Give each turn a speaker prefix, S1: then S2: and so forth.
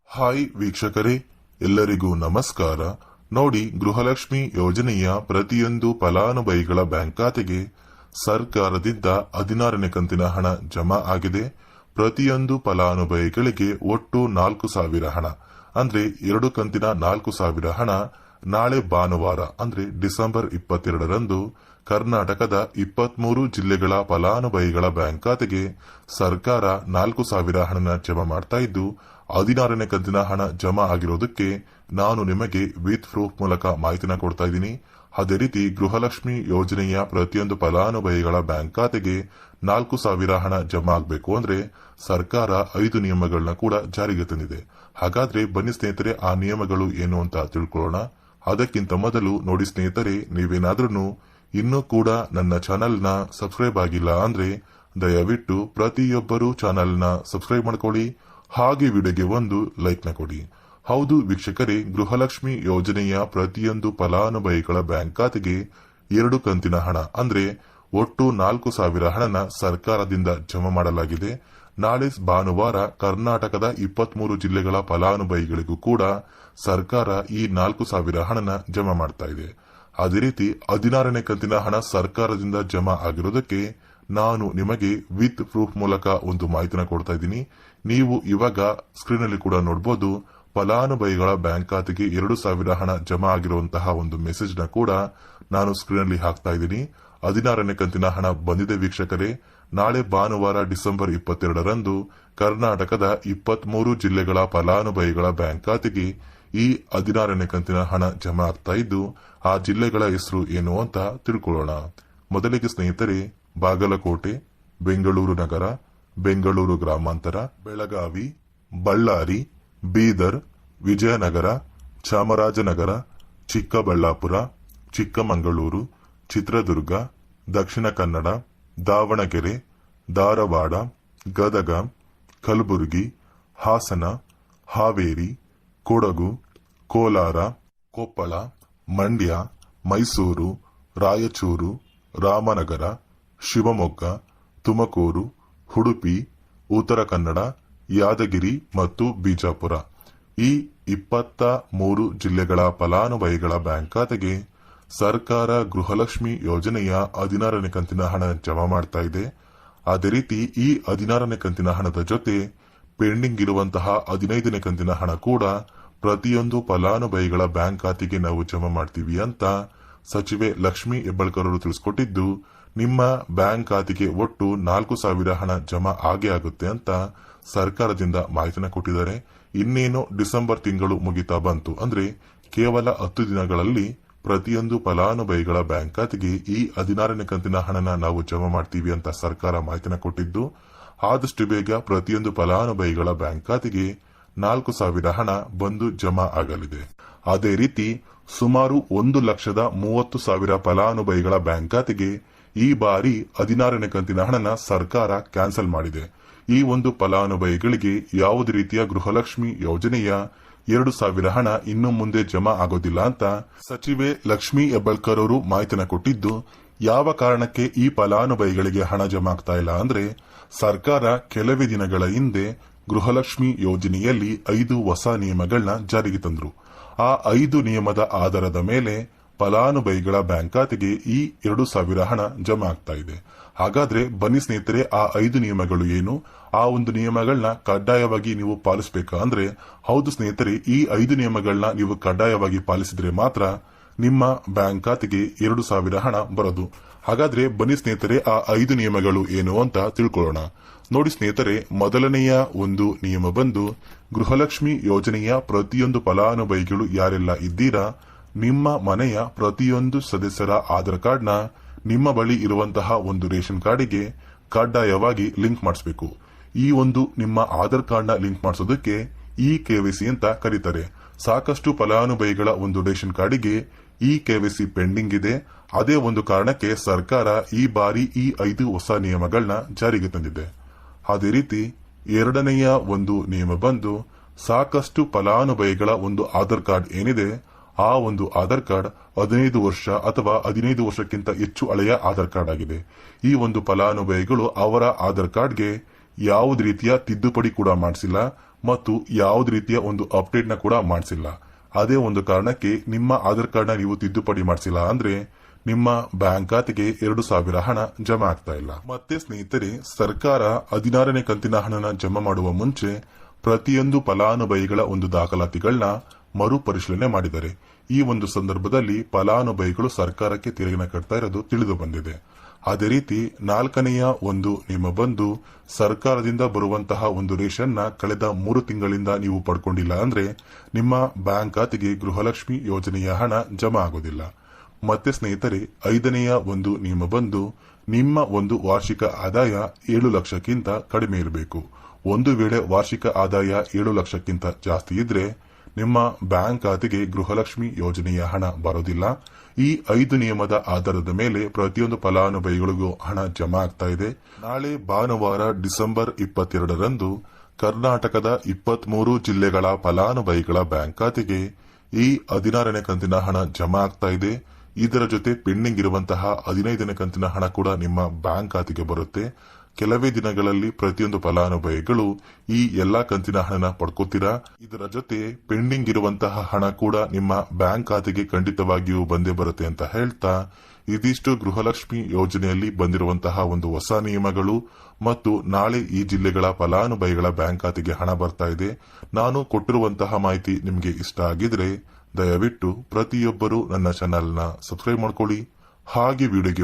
S1: Hi ವೀಕ್ಷಕರೇ, ಎಲ್ಲರಿಗೂ ನಮಸ್ಕಾರ. ನೋಡಿ, ಗೃಹಲಕ್ಷ್ಮಿ ಯೋಜನೆಯ ಪ್ರತಿಯೊಂದು ಫಲಾನುಭವಿಗಳ ಬ್ಯಾಂಕ್ ಖಾತೆಗೆ ಸರ್ಕಾರದಿಂದ 16ನೇ ಕಂತಿನ ಹಣ ಜಮಾ ಆಗಿದೆ. ಪ್ರತಿಯೊಂದು ಫಲಾನುಭವಿಗಳಿಗೆ ಒಟ್ಟು 4,000 ಹಣ ಅಂದ್ರೆ 2 ಕಂತಿನ 4,000 ಹಣ ನಾಳೆ ಭಾನುವಾರ ಅಂದ್ರೆ ಡಿಸೆಂಬರ್ 22ರಂದು ಕರ್ನಾಟಕದ 23 ಜಿಲ್ಲೆಗಳ ಫಲಾನುಭವಿಗಳ ಬ್ಯಾಂಕ್ ಖಾತೆಗೆ ಸರ್ಕಾರ 4,000 ಹಣ ಜಮಾ ಮಾಡ್ತಾ ಇದ್ದು, 16ನೇ ಕಂತಿನ ಹಣ ಜಮಾ ಆಗಿರೋದಕ್ಕೆ ನಾನು ನಿಮಗೆ ವಿತ್ ಪ್ರೂಫ್ ಮೂಲಕ ಮಾಹಿತಿನ ಕೊಡ್ತಾ ಇದ್ದೀನಿ. ಅದೇ ರೀತಿ ಗೃಹಲಕ್ಷ್ಮಿ ಯೋಜನೆಯ ಪ್ರತಿಯೊಂದು ಫಲಾನುಭವಿಗಳ ಬ್ಯಾಂಕ್ ಖಾತೆಗೆ 4,000 ಹಣ ಜಮಾ ಆಗಬೇಕು ಅಂದ್ರೆ ಸರ್ಕಾರ 5 ನಿಯಮಗಳನ್ನ ಕೂಡ ಜಾರಿಗೆ ತಂದಿದೆ. ಹಾಗಾದ್ರೆ ಬನ್ನಿ ಸ್ನೇಹಿತರೆ, ಆ ನಿಯಮಗಳು ಏನು ಅಂತ ತಿಳ್ಕೊಳ್ಳೋಣ. ಅದಕ್ಕಿಂತ ಮೊದಲು ನೋಡಿ ಸ್ನೇಹಿತರೆ, ನೀವೇನಾದ್ರೂ ಇನ್ನೂ ಕೂಡ ನನ್ನ ಚಾನೆಲ್ನ ಸಬ್ಸ್ಕ್ರೈಬ್ ಆಗಿಲ್ಲ ಅಂದ್ರೆ ದಯವಿಟ್ಟು ಪ್ರತಿಯೊಬ್ಬರು ಚಾನೆಲ್ನ ಸಬ್ಸ್ಕ್ರೈಬ್ ಮಾಡ್ಕೊಳ್ಳಿ, ಹಾಗೆ ವಿಡಿಯೋಗೆ ಒಂದು ಲೈಕ್ ನ ಕೊಡಿ. ಹೌದು ವೀಕ್ಷಕರೇ, ಗೃಹಲಕ್ಷ್ಮಿ ಯೋಜನೆಯ ಪ್ರತಿಯೊಂದು ಫಲಾನುಭವಿಗಳ ಬ್ಯಾಂಕ್ ಖಾತೆಗೆ 2 ಕಂತಿನ ಹಣ ಅಂದ್ರೆ ಒಟ್ಟು 4,000 ಹಣನ ಸರ್ಕಾರದಿಂದ ಜಮಾ ಮಾಡಲಾಗಿದೆ. ನಾಳೆ ಭಾನುವಾರ ಕರ್ನಾಟಕದ 23 ಜಿಲ್ಲೆಗಳ ಫಲಾನುಭವಿಗಳಿಗೂ ಕೂಡ ಸರ್ಕಾರ ಈ 4,000 ಹಣನ ಜಮಾ ಮಾಡ್ತಾ ಇದೆ. ಅದೇ ರೀತಿ 16ನೇ ಕಂತಿನ ಹಣ ಸರ್ಕಾರದಿಂದ ಜಮಾ ಆಗಿರೋದಕ್ಕೆ ನಾನು ನಿಮಗೆ ವಿತ್ ಪ್ರೂಫ್ ಮೂಲಕ ಒಂದು ಮಾಹಿತಿನ ಕೊಡ್ತಾ ಇದ್ದೀನಿ. ನೀವು ಇವಾಗ ಸ್ಕ್ರೀನ್ ಅಲ್ಲಿ ಕೂಡ ನೋಡಬಹುದು, ಫಲಾನುಭವಿಗಳ ಬ್ಯಾಂಕ್ ಖಾತೆಗೆ 2,000 ಹಣ ಜಮಾ ಆಗಿರುವಂತಹ ಒಂದು ಮೆಸೇಜ್ ನ ಕೂಡ ನಾನು ಸ್ಕ್ರೀನ್ ಅಲ್ಲಿ ಹಾಕ್ತಾ ಇದ್ದೀನಿ. 16ನೇ ಕಂತಿನ ಹಣ ಬಂದಿದೆ ವೀಕ್ಷಕರೇ. ನಾಳೆ ಭಾನುವಾರ ಡಿಸೆಂಬರ್ 22ರಂದು ಕರ್ನಾಟಕದ 23 ಜಿಲ್ಲೆಗಳ ಫಲಾನುಭವಿಗಳ ಬ್ಯಾಂಕ್ ಖಾತೆಗೆ ಈ 16ನೇ ಕಂತಿನ ಹಣ ಜಮಾ ಆಗ್ತಾ ಇದ್ದು, ಆ ಜಿಲ್ಲೆಗಳ ಹೆಸರು ಏನು ಅಂತ ತಿಳ್ಕೊಳ್ಳೋಣ. ಮೊದಲಿಗೆ ಸ್ನೇಹಿತರೆ, ಬಾಗಲಕೋಟೆ, ಬೆಂಗಳೂರು ನಗರ, ಬೆಂಗಳೂರು ಗ್ರಾಮಾಂತರ, ಬೆಳಗಾವಿ, ಬಳ್ಳಾರಿ, ಬೀದರ್, ವಿಜಯನಗರ, ಚಾಮರಾಜನಗರ, ಚಿಕ್ಕಬಳ್ಳಾಪುರ, ಚಿಕ್ಕಮಗಳೂರು, ಚಿತ್ರದುರ್ಗ, ದಕ್ಷಿಣ ಕನ್ನಡ, ದಾವಣಗೆರೆ, ಧಾರವಾಡ, ಗದಗ, ಕಲಬುರಗಿ, ಹಾಸನ, ಹಾವೇರಿ, ಕೊಡಗು, ಕೋಲಾರ, ಕೊಪ್ಪಳ, ಮಂಡ್ಯ, ಮೈಸೂರು, ರಾಯಚೂರು, ರಾಮನಗರ, ಶಿವಮೊಗ್ಗ, ತುಮಕೂರು, ಉಡುಪಿ, ಉತ್ತರ ಕನ್ನಡ, ಯಾದಗಿರಿ ಮತ್ತು ಬಿಜಾಪುರ ಈ 23 ಜಿಲ್ಲೆಗಳ ಫಲಾನುಭವಿಗಳ ಬ್ಯಾಂಕ್ ಖಾತೆಗೆ ಸರ್ಕಾರ ಗೃಹಲಕ್ಷ್ಮಿ ಯೋಜನೆಯ 16ನೇ ಕಂತಿನ ಹಣ ಜಮಾ ಮಾಡ್ತಾ ಇದೆ. ಅದೇ ರೀತಿ ಈ 16ನೇ ಕಂತಿನ ಹಣದ ಜೊತೆ ಪೆಂಡಿಂಗ್ ಇರುವಂತಹ 15ನೇ ಕಂತಿನ ಹಣ ಕೂಡ ಪ್ರತಿಯೊಂದು ಫಲಾನುಭವಿಗಳ ಬ್ಯಾಂಕ್ ಖಾತೆಗೆ ನಾವು ಜಮಾ ಮಾಡ್ತೀವಿ ಅಂತ ಸಚಿವೆ ಲಕ್ಷ್ಮಿ ಹೆಬ್ಬಾಳ್ಕರ್ ಅವರು ತಿಳಿಸಿಕೊಟ್ಟಿದ್ದು, ನಿಮ್ಮ ಬ್ಯಾಂಕ್ ಖಾತೆಗೆ ಒಟ್ಟು 4,000 ಹಣ ಜಮಾ ಆಗೇ ಆಗುತ್ತೆ ಅಂತ ಸರ್ಕಾರದಿಂದ ಮಾಹಿತಿನ ಕೊಟ್ಟಿದ್ದಾರೆ. ಇನ್ನೇನು ಡಿಸೆಂಬರ್ ತಿಂಗಳು ಮುಗಿತಾ ಬಂತು ಅಂದ್ರೆ ಕೇವಲ 10 ದಿನಗಳಲ್ಲಿ ಪ್ರತಿಯೊಂದು ಫಲಾನುಭವಿಗಳ ಬ್ಯಾಂಕ್ ಖಾತೆಗೆ ಈ 16ನೇ ಕಂತಿನ ಹಣನ ನಾವು ಜಮಾ ಮಾಡ್ತೀವಿ ಅಂತ ಸರ್ಕಾರ ಮಾಹಿತಿನ ಕೊಟ್ಟಿದ್ದು, ಆದಷ್ಟು ಬೇಗ ಪ್ರತಿಯೊಂದು ಫಲಾನುಭವಿಗಳ ಬ್ಯಾಂಕ್ ಖಾತೆಗೆ 4,000 ಹಣ ಬಂದು ಜಮಾ ಆಗಲಿದೆ. ಅದೇ ರೀತಿ ಸುಮಾರು 1,30,000 ಫಲಾನುಭವಿಗಳ ಬ್ಯಾಂಕ್ ಖಾತೆಗೆ ಈ ಬಾರಿ 16ನೇ ಕಂತಿನ ಹಣನ ಸರ್ಕಾರ ಕ್ಯಾನ್ಸಲ್ ಮಾಡಿದೆ. ಈ ಒಂದು ಫಲಾನುಭವಿಗಳಿಗೆ ಯಾವುದೇ ರೀತಿಯ ಗೃಹಲಕ್ಷ್ಮಿ ಯೋಜನೆಯ 2,000 ಹಣ ಇನ್ನು ಮುಂದೆ ಜಮಾ ಆಗೋದಿಲ್ಲ ಅಂತ ಸಚಿವೆ ಲಕ್ಷ್ಮಿ ಹೆಬ್ಬಾಳ್ಕರ್ ಅವರು ಮಾಹಿತಿನ ಕೊಟ್ಟಿದ್ದು, ಯಾವ ಕಾರಣಕ್ಕೆ ಈ ಫಲಾನುಭವಿಗಳಿಗೆ ಹಣ ಜಮಾ ಆಗ್ತಾ ಇಲ್ಲ ಅಂದ್ರೆ ಸರ್ಕಾರ ಕೆಲವೇ ದಿನಗಳ ಹಿಂದೆ ಗೃಹಲಕ್ಷ್ಮಿ ಯೋಜನೆಯಲ್ಲಿ 5 ಹೊಸ ನಿಯಮಗಳನ್ನ ಜಾರಿಗೆ ತಂದ್ರು. ಆ 5 ನಿಯಮದ ಆಧಾರದ ಮೇಲೆ ಫಲಾನುಭವಿಗಳ ಬ್ಯಾಂಕ್ ಖಾತೆಗೆ ಈ 2,000 ಹಣ ಜಮಾ ಆಗ್ತಾ ಇದೆ. ಹಾಗಾದ್ರೆ ಬನ್ನಿ ಸ್ನೇಹಿತರೆ, ಆ 5 ನಿಯಮಗಳು ಏನು, ಆ ಒಂದು ನಿಯಮಗಳನ್ನ ಕಡ್ಡಾಯವಾಗಿ ನೀವು ಪಾಲಿಸಬೇಕಾ ಅಂದ್ರೆ ಹೌದು ಸ್ನೇಹಿತರೆ, ಈ 5 ನಿಯಮಗಳನ್ನ ನೀವು ಕಡ್ಡಾಯವಾಗಿ ಪಾಲಿಸಿದ್ರೆ ಮಾತ್ರ ನಿಮ್ಮ ಬ್ಯಾಂಕ್ ಖಾತೆಗೆ 2,000 ಹಣ ಬರೋದು. ಹಾಗಾದ್ರೆ ಬನ್ನಿ ಸ್ನೇಹಿತರೆ, ಆ 5 ನಿಯಮಗಳು ಏನು ಅಂತ ತಿಳ್ಕೊಳ್ಳೋಣ. ನೋಡಿ ಸ್ನೇಹಿತರೆ, ಮೊದಲನೆಯ ಒಂದು ನಿಯಮ ಬಂದು, ಗೃಹಲಕ್ಷ್ಮಿ ಯೋಜನೆಯ ಪ್ರತಿಯೊಂದು ಫಲಾನುಭವಿಗಳು ಯಾರೆಲ್ಲ ಇದ್ದೀರಾ, ನಿಮ್ಮ ಮನೆಯ ಪ್ರತಿಯೊಂದು ಸದಸ್ಯರ ಆಧಾರ್ ಕಾರ್ಡ್ನ ನಿಮ್ಮ ಬಳಿ ಇರುವಂತಹ ಒಂದು ರೇಷನ್ ಕಾರ್ಡಿಗೆ ಕಡ್ಡಾಯವಾಗಿ ಲಿಂಕ್ ಮಾಡಿಸಬೇಕು. ಈ ಒಂದು ನಿಮ್ಮ ಆಧಾರ್ ಕಾರ್ಡ್ನ ಲಿಂಕ್ ಮಾಡಿಸೋದಕ್ಕೆ KYC ಅಂತ ಕರೀತಾರೆ. ಸಾಕಷ್ಟು ಫಲಾನುಭವಿಗಳ ಒಂದು ರೇಷನ್ ಕಾರ್ಡಿಗೆ KYC ಪೆಂಡಿಂಗ್ ಇದೆ. ಅದೇ ಒಂದು ಕಾರಣಕ್ಕೆ ಸರ್ಕಾರ ಈ ಬಾರಿ ಈ 5 ಹೊಸ ನಿಯಮಗಳನ್ನ ಜಾರಿಗೆ ತಂದಿದೆ. ಅದೇ ರೀತಿ ಎರಡನೆಯ ಒಂದು ನಿಯಮ ಬಂದು, ಸಾಕಷ್ಟು ಫಲಾನುಭವಿಗಳ ಒಂದು ಆಧಾರ್ ಕಾರ್ಡ್ ಏನಿದೆ, ಆ ಒಂದು ಆಧಾರ್ ಕಾರ್ಡ್ 15 ವರ್ಷ ಅಥವಾ 15 ವರ್ಷಕ್ಕಿಂತ ಹೆಚ್ಚು ಹಳೆಯ ಆಧಾರ್ ಕಾರ್ಡ್ ಆಗಿದೆ. ಈ ಒಂದು ಫಲಾನುಭವಿಗಳು ಅವರ ಆಧಾರ್ ಕಾರ್ಡ್ಗೆ ಯಾವುದೇ ರೀತಿಯ ತಿದ್ದುಪಡಿ ಕೂಡ ಮಾಡಿಸಿಲ್ಲ, ಮತ್ತು ಯಾವುದೇ ರೀತಿಯ ಒಂದು ಅಪ್ಡೇಟ್ ನ ಕೂಡ ಮಾಡಿಸಿಲ್ಲ. ಅದೇ ಒಂದು ಕಾರಣಕ್ಕೆ ನಿಮ್ಮ ಆಧಾರ್ ಕಾರ್ಡ್ ನ ನೀವು ತಿದ್ದುಪಡಿ ಮಾಡಿಸಿಲ್ಲ ಅಂದ್ರೆ ನಿಮ್ಮ ಬ್ಯಾಂಕ್ ಖಾತೆಗೆ 2,000 ಹಣ ಜಮಾ ಆಗ್ತಾ ಇಲ್ಲ. ಮತ್ತೆ ಸ್ನೇಹಿತರೆ, ಸರ್ಕಾರ 16ನೇ ಕಂತಿನ ಹಣನ ಜಮಾ ಮಾಡುವ ಮುಂಚೆ ಪ್ರತಿಯೊಂದು ಫಲಾನುಭವಿಗಳ ಒಂದು ದಾಖಲಾತಿಗಳನ್ನ ಮರುಪರಿಶೀಲನೆ ಮಾಡಿದ್ದಾರೆ. ಈ ಒಂದು ಸಂದರ್ಭದಲ್ಲಿ ಫಲಾನುಭವಿಗಳು ಸರ್ಕಾರಕ್ಕೆ ತೆರಿಗೆನ ಕಟ್ತಾ ಇರೋದು ತಿಳಿದು ಬಂದಿದೆ. ಅದೇ ರೀತಿ 4ನೆಯ ಒಂದು ನಿಮ್ಮ ಬಂದು ಸರ್ಕಾರದಿಂದ ಬರುವಂತಹ ಒಂದು ರೇಷನ್ ನ ಕಳೆದ 3 ತಿಂಗಳಿಂದ ನೀವು ಪಡ್ಕೊಂಡಿಲ್ಲ ಅಂದ್ರೆ ನಿಮ್ಮ ಬ್ಯಾಂಕ್ ಖಾತೆಗೆ ಗೃಹಲಕ್ಷ್ಮಿ ಯೋಜನೆಯ ಹಣ ಜಮಾ ಆಗೋದಿಲ್ಲ. ಮತ್ತೆ ಸ್ನೇಹಿತರೆ, 5ನೆಯ ಒಂದು ನಿಯಮ ಬಂದು ನಿಮ್ಮ ಒಂದು ವಾರ್ಷಿಕ ಆದಾಯ 7 ಲಕ್ಷಕ್ಕಿಂತ ಕಡಿಮೆ ಇರಬೇಕು. ಒಂದು ವೇಳೆ ವಾರ್ಷಿಕ ಆದಾಯ 7 ಲಕ್ಷಕ್ಕಿಂತ ಜಾಸ್ತಿ ಇದ್ರೆ ನಿಮ್ಮ ಬ್ಯಾಂಕ್ ಖಾತೆಗೆ ಗೃಹಲಕ್ಷ್ಮಿ ಯೋಜನೆಯ ಹಣ ಬರೋದಿಲ್ಲ. ಈ 5 ನಿಯಮದ ಆಧಾರದ ಮೇಲೆ ಪ್ರತಿಯೊಂದು ಫಲಾನುಭವಿಗಳಿಗೂ ಹಣ ಜಮಾ ಆಗ್ತಾ ಇದೆ. ನಾಳೆ ಭಾನುವಾರ ಡಿಸೆಂಬರ್ 22ರಂದು ಕರ್ನಾಟಕದ 23 ಜಿಲ್ಲೆಗಳ ಫಲಾನುಭವಿಗಳ ಬ್ಯಾಂಕ್ ಖಾತೆಗೆ ಈ 16ನೇ ಕಂತಿನ ಹಣ ಜಮಾ ಆಗ್ತಾ ಇದೆ. ಇದರ ಜೊತೆ ಪೆಂಡಿಂಗ್ ಇರುವಂತಹ 15ನೇ ಕಂತಿನ ಹಣ ಕೂಡ ನಿಮ್ಮ ಬ್ಯಾಂಕ್ ಖಾತೆಗೆ ಬರುತ್ತೆ. ಕೆಲವೇ ದಿನಗಳಲ್ಲಿ ಪ್ರತಿಯೊಂದು ಫಲಾನುಭವಿಗಳು ಈ ಎಲ್ಲಾ ಕಂತಿನ ಹಣನ ಪಡ್ಕೋತೀರಾ. ಇದರ ಜೊತೆ ಪೆಂಡಿಂಗ್ ಇರುವಂತಹ ಹಣ ಕೂಡ ನಿಮ್ಮ ಬ್ಯಾಂಕ್ ಖಾತೆಗೆ ಖಂಡಿತವಾಗಿಯೂ ಬಂದೇ ಬರುತ್ತೆ ಅಂತ ಹೇಳ್ತಾ, ಇದಿಷ್ಟು ಗೃಹಲಕ್ಷ್ಮಿ ಯೋಜನೆಯಲ್ಲಿ ಬಂದಿರುವಂತಹ ಒಂದು ಹೊಸ ನಿಯಮಗಳು ಮತ್ತು ನಾಳೆ ಈ ಜಿಲ್ಲೆಗಳ ಫಲಾನುಭವಿಗಳ ಬ್ಯಾಂಕ್ ಖಾತೆಗೆ ಹಣ ಬರ್ತಾ ಇದೆ. ನಾನು ಕೊಟ್ಟಿರುವಂತಹ ಮಾಹಿತಿ ನಿಮಗೆ ಇಷ್ಟ ಆಗಿದ್ರೆ ದಯವಿಟ್ಟು ಪ್ರತಿಯೊಬ್ಬರು ನನ್ನ ಚಾನೆಲ್ನ ಸಬ್ಸ್ಕ್ರೈಬ್ ಮಾಡ್ಕೊಳ್ಳಿ. ಹಾಗೆ ವಿಡಿಯೋಗೆ